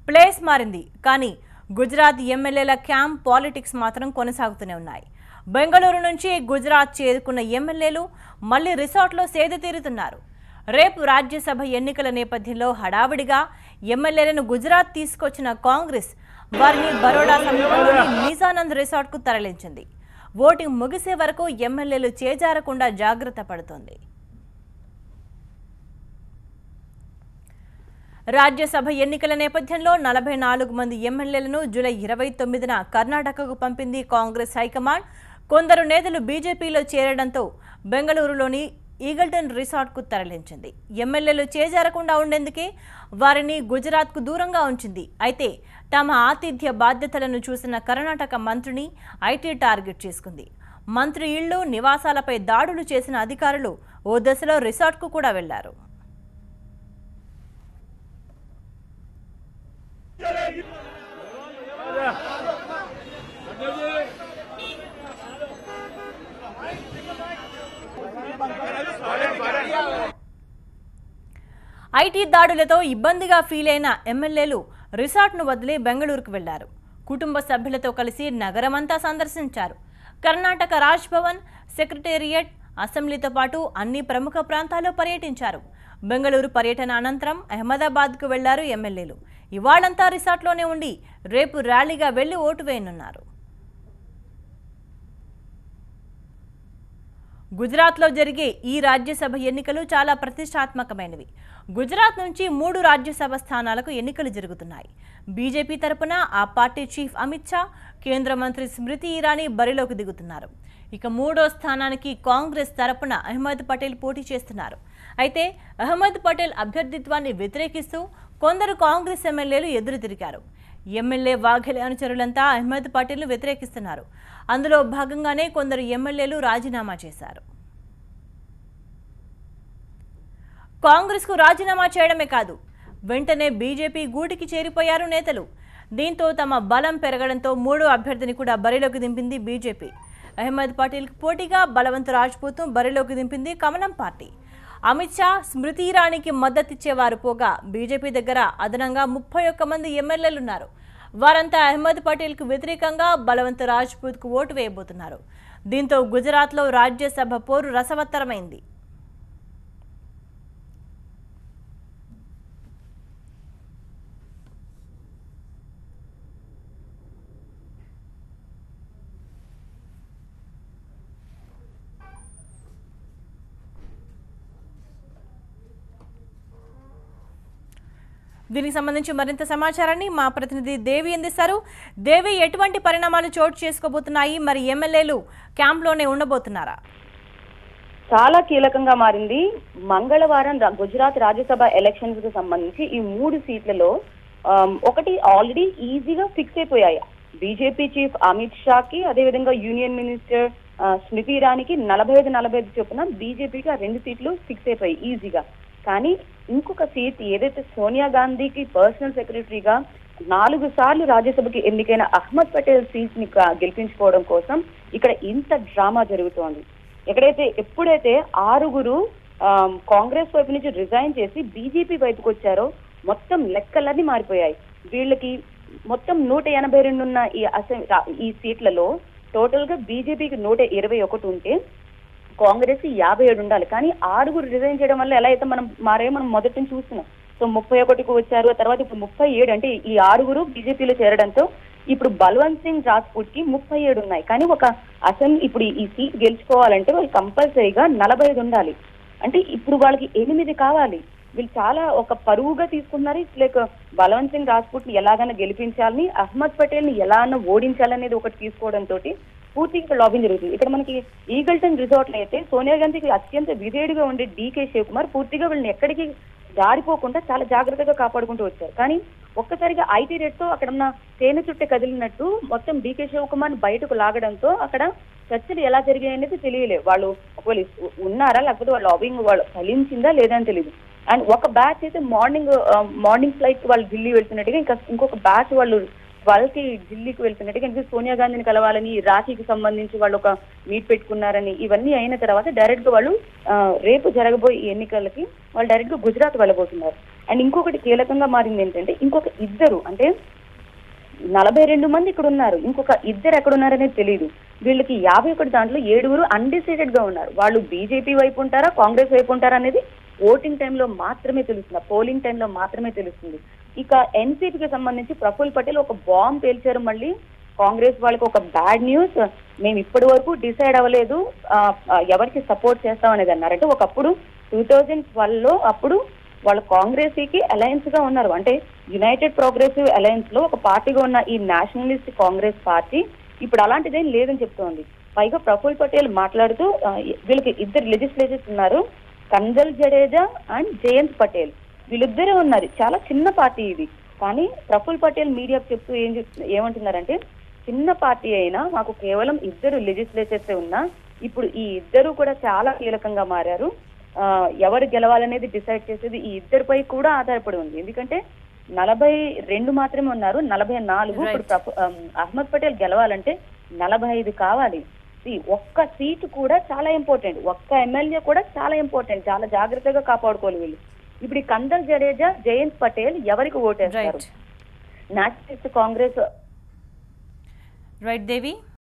Place మారింది, కానీ గుజరాత్ ఎమ్మెల్యేల క్యాంప్ పాలిటిక్స్ మాత్రం కొనసాగుతూనే ఉన్నాయి. బెంగళూరు నుంచి గుజరాత్ చేరుకున్న ఎమ్మెల్యేలు మళ్లీ రిసార్ట్లో సేద తీరుతున్నారు. రేపు రాజ్యసభ ఎన్నికల నేపథ్యంలో హడావిడిగా ఎమ్మెల్యేలను గుజరాత్ తీసుకొచ్చిన కాంగ్రెస్ వారిని బరోడా సమీపంలోని నిజానంద్ రిసార్ట్కు తరలించింది. ఓటింగ్ ముగిసే వరకు ఎమ్మెల్యేలు చేజారకుండా జాగ్రత్త పడుతోంది. రాజ్యసభ ఎన్నికల నేపథ్యంలో 44 మంది ఎమ్మెల్యేలను జూలై 29న కర్ణాటకకు పంపింది కాంగ్రెస్ హైకమాండ్. కొందరు నేతలు బీజేపీలో చేరడంతో బెంగళూరులోని ఈగల్టన్ రిసార్ట్కు తరలించింది. ఎమ్మెల్యేలు చేజారకుండా ఉండేందుకే వారిని గుజరాత్కు దూరంగా ఉంచింది. అయితే తమ ఆతిథ్య బాధ్యతలను చూసిన కర్ణాటక మంత్రిని ఐటీ టార్గెట్ చేసుకుంది. మంత్రి ఇళ్లు, నివాసాలపై దాడులు చేసిన అధికారులు ఓ దశలో రిసార్ట్కు కూడా వెళ్లారు. ఐటీ దాడులతో ఇబ్బందిగా ఫీల్ అయిన ఎమ్మెల్యేలు రిసార్ట్ను వదిలి బెంగళూరుకు వెళ్లారు. కుటుంబ సభ్యులతో కలిసి నగరమంతా సందర్శించారు. కర్ణాటక రాజ్ భవన్, సెక్రటేరియట్, అసెంబ్లీతో పాటు అన్ని ప్రముఖ ప్రాంతాల్లో పర్యటించారు. బెంగళూరు పర్యటన అనంతరం అహ్మదాబాద్కు వెళ్లారు ఎమ్మెల్యేలు. ఇవాళంతా రిసార్ట్లోనే ఉండి రేపు ర్యాలీగా వెళ్లి ఓటు వేయనున్నారు. గుజరాత్లో జరిగే ఈ రాజ్యసభ ఎన్నికలు చాలా ప్రతిష్టాత్మకమైనవి. గుజరాత్ నుంచి 3 రాజ్యసభ స్థానాలకు ఎన్నికలు జరుగుతున్నాయి. బీజేపీ తరపున ఆ పార్టీ చీఫ్ అమిత్ షా, కేంద్ర మంత్రి స్మృతి ఇరానీ బరిలోకి దిగుతున్నారు. ఇక 3వ స్థానానికి కాంగ్రెస్ తరపున అహ్మద్ పటేల్ పోటీ చేస్తున్నారు. అయితే అహ్మద్ పటేల్ అభ్యర్థిత్వాన్ని వ్యతిరేకిస్తూ కొందరు కాంగ్రెస్ ఎమ్మెల్యేలు ఎదురు తిరిగారు. ఎమ్మెల్యే వాఘెలే అనుచరులంతా అహ్మద్ పటేల్ను వ్యతిరేకిస్తున్నారు. అందులో భాగంగానే కొందరు ఎమ్మెల్యేలు రాజీనామా చేశారు. కాంగ్రెస్కు రాజీనామా చేయడమే కాదు, వెంటనే బీజేపీ గూటికి చేరిపోయారు నేతలు. దీంతో తమ బలం పెరగడంతో 3వ అభ్యర్థిని కూడా బరిలోకి దింపింది బీజేపీ. అహ్మద్ పటేల్కు పోటీగా బలవంత్ రాజ్పూత్ను బరిలోకి దింపింది కమలం పార్టీ. అమిత్ షా, స్మృతి ఇరానీకి మద్దతిచ్చేవారు పోగా బీజేపీ దగ్గర అదనంగా 31 మంది ఎమ్మెల్యేలున్నారు. వారంతా అహ్మద్ పటేల్కు వ్యతిరేకంగా బలవంత్ రాజ్పూత్కు ఓటు వేయబోతున్నారు. దీంతో గుజరాత్లో రాజ్యసభ పోరు రసవత్తరమైంది. దీనికి సంబంధించి మరింత సమాచారాన్ని మా ప్రతినిధి దేవి అందిస్తారు. దేవి, ఎటువంటి పరిణామాలు చోటు చేసుకోబోతున్నాయి? మరి ఎమ్మెల్యేలు క్యాంప్లోనే ఉండబోతున్నారా? చాలా కీలకంగా మారింది. మంగళవారం గుజరాత్ రాజ్యసభ ఎలక్షన్స్ కు సంబంధించి ఈ 3 సీట్లలో ఒకటి ఆల్రెడీ ఈజీగా ఫిక్స్ అయిపోయాయి. బీజేపీ చీఫ్ అమిత్ షాకి, అదేవిధంగా యూనియన్ మినిస్టర్ స్మృతి ఇరానీకి 45 చొప్పున బీజేపీకి ఆ 2 సీట్లు ఫిక్స్ అయిపోయాయి ఈజీగా. కానీ ఇంకొక సీట్ ఏదైతే సోనియా గాంధీకి పర్సనల్ సెక్రటరీగా 4 సార్లు రాజ్యసభకి ఎన్నికైన అహ్మద్ పటేల్ సీట్ ని గెలిపించుకోవడం కోసం ఇక్కడ ఇంత డ్రామా జరుగుతోంది. ఎప్పుడైతే 6 కాంగ్రెస్ వైపు నుంచి రిజైన్ చేసి బీజేపీ వైపుకి వచ్చారో మొత్తం లెక్కలన్నీ మారిపోయాయి. వీళ్ళకి మొత్తం 182 ఉన్న ఈ సీట్లలో టోటల్ గా బీజేపీకి 121 ఉంటే కాంగ్రెస్ 57 ఉండాలి. కానీ 6 రిజైన్ చేయడం వల్ల ఎలా అయితే మనం మొదటి నుంచి చూస్తున్నాం. సో 31కు వచ్చారు, ఆ తర్వాత ఇప్పుడు 37. అంటే ఈ 6 బీజేపీలో చేరడంతో ఇప్పుడు బల్వంత్ సింగ్ రాజ్పూట్ కి 37 ఉన్నాయి. కానీ ఒక ఇప్పుడు ఈ సీట్ గెలుచుకోవాలంటే వాళ్ళు కంపల్సరీగా 45 ఉండాలి. అంటే ఇప్పుడు వాళ్ళకి 8 కావాలి. వీళ్ళు చాలా ఒక పరువుగా తీసుకున్నారు. లైక్ బల్వంత్ సింగ్ రాజ్పూట్ ని ఎలాగైనా గెలిపించాలని, అహ్మద్ పటేల్ ని ఎలాగైనా ఓడించాలనేది ఒకటి తీసుకోవడంతో పూర్తిగా లాబింగ్ జరుగుతుంది. ఇక్కడ మనకి ఈగల్టన్ రిసార్ట్ లో అయితే సోనియా గాంధీకి అత్యంత విధేయుడిగా ఉండే డీకే శివకుమార్ పూర్తిగా వీళ్ళని ఎక్కడికి జారిపోకుండా చాలా జాగ్రత్తగా కాపాడుకుంటూ వచ్చారు. కానీ ఒక్కసారిగా ఐటీ రేట్ తో అక్కడ ఉన్న తేనె చుట్టే కదిలినట్టు మొత్తం డీకే శివకుమార్ బయటకు లాగడంతో అక్కడ చర్చలు ఎలా జరిగాయి అనేది తెలియలేదు. వాళ్ళు ఒకవేళ ఉన్నారా లేకపోతే వాళ్ళ లాబింగ్ వాళ్ళు ఫలించిందా లేదా అని తెలియదు. అండ్ ఒక బ్యాచ్ అయితే మార్నింగ్ ఫ్లైట్ వాళ్ళు ఢిల్లీ వెళ్తున్నట్టుగా, ఇంకొక బ్యాచ్ వాళ్ళు 12కి ఢిల్లీకి వెళ్తున్నట్టుగా, ఇంకా సోనియా గాంధీని కలవాలని, రాఖీకి సంబంధించి వాళ్ళు ఒక మీట్ పెట్టుకున్నారని, ఇవన్నీ అయిన తర్వాత డైరెక్ట్ గా వాళ్ళు రేపు జరగబోయే ఎన్నికలకి వాళ్ళు డైరెక్ట్ గా గుజరాత్ వెళ్ళబోతున్నారు. అండ్ ఇంకొకటి కీలకంగా మారింది ఏంటంటే ఇంకొక ఇద్దరు అంటే 42 మంది ఇక్కడ ఉన్నారు, ఇంకొక ఇద్దరు ఎక్కడ ఉన్నారనేది తెలియదు. వీళ్ళకి 51 దాంట్లో 7 అన్డిసైడెడ్ గా ఉన్నారు. వాళ్ళు బీజేపీ వైపు ఉంటారా కాంగ్రెస్ వైపు ఉంటారా అనేది ఓటింగ్ టైంలో మాత్రమే తెలుస్తుంది, పోలింగ్ టైంలో మాత్రమే తెలుస్తుంది. ఇక ఎన్సీపీకి సంబంధించి ప్రఫుల్ పటేల్ ఒక బాంబ్ పేల్చారు. మళ్ళీ కాంగ్రెస్ వాళ్ళకి ఒక బ్యాడ్ న్యూస్, మేము ఇప్పటి వరకు డిసైడ్ అవ్వలేదు ఎవరికి సపోర్ట్ చేస్తాం అనేది అన్నారు. అంటే ఒకప్పుడు 2012లో అప్పుడు వాళ్ళు కాంగ్రెస్ కి అలయన్స్ గా ఉన్నారు, అంటే యునైటెడ్ ప్రోగ్రెసివ్ అలయన్స్ లో ఒక పార్టీగా ఉన్న ఈ నేషనలిస్ట్ కాంగ్రెస్ పార్టీ ఇప్పుడు అలాంటిదేం లేదని చెప్తోంది. పైగా ప్రఫుల్ పటేల్ మాట్లాడుతూ వీళ్ళకి ఇద్దరు లెజిస్లేటర్స్ ఉన్నారు, కంజల్ జడేజా అండ్ జయంత్ పటేల్, వీళ్ళిద్దరే ఉన్నారు. చాలా చిన్న పార్టీ ఇది. కానీ ప్రఫుల్ పటేల్ మీడియాకు చెప్తూ ఏమంటున్నారంటే చిన్న పార్టీ అయినా మాకు కేవలం ఇద్దరు లెజిస్లేటర్స్ ఉన్నా ఇప్పుడు ఈ ఇద్దరు కూడా చాలా కీలకంగా మారారు. ఎవరు గెలవాలనేది డిసైడ్ చేసేది ఈ ఇద్దరిపై కూడా ఆధారపడి ఉంది. ఎందుకంటే 42 మాత్రమే ఉన్నారు, 44 ఇప్పుడు అహ్మద్ పటేల్ గెలవాలంటే 45 కావాలి. ఒక్క సీటు కూడా చాలా ఇంపార్టెంట్, ఒక్క ఎమ్మెల్యే కూడా చాలా ఇంపార్టెంట్, చాలా జాగ్రత్తగా కాపాడుకోవాలి వీళ్ళు. ఇప్పుడు ఈ కందల్ జడేజా జయంత్ పటేల్ ఎవరికి ఓటేస్తారు? నేషనలిస్ట్ కాంగ్రెస్ రైట్ దేవి.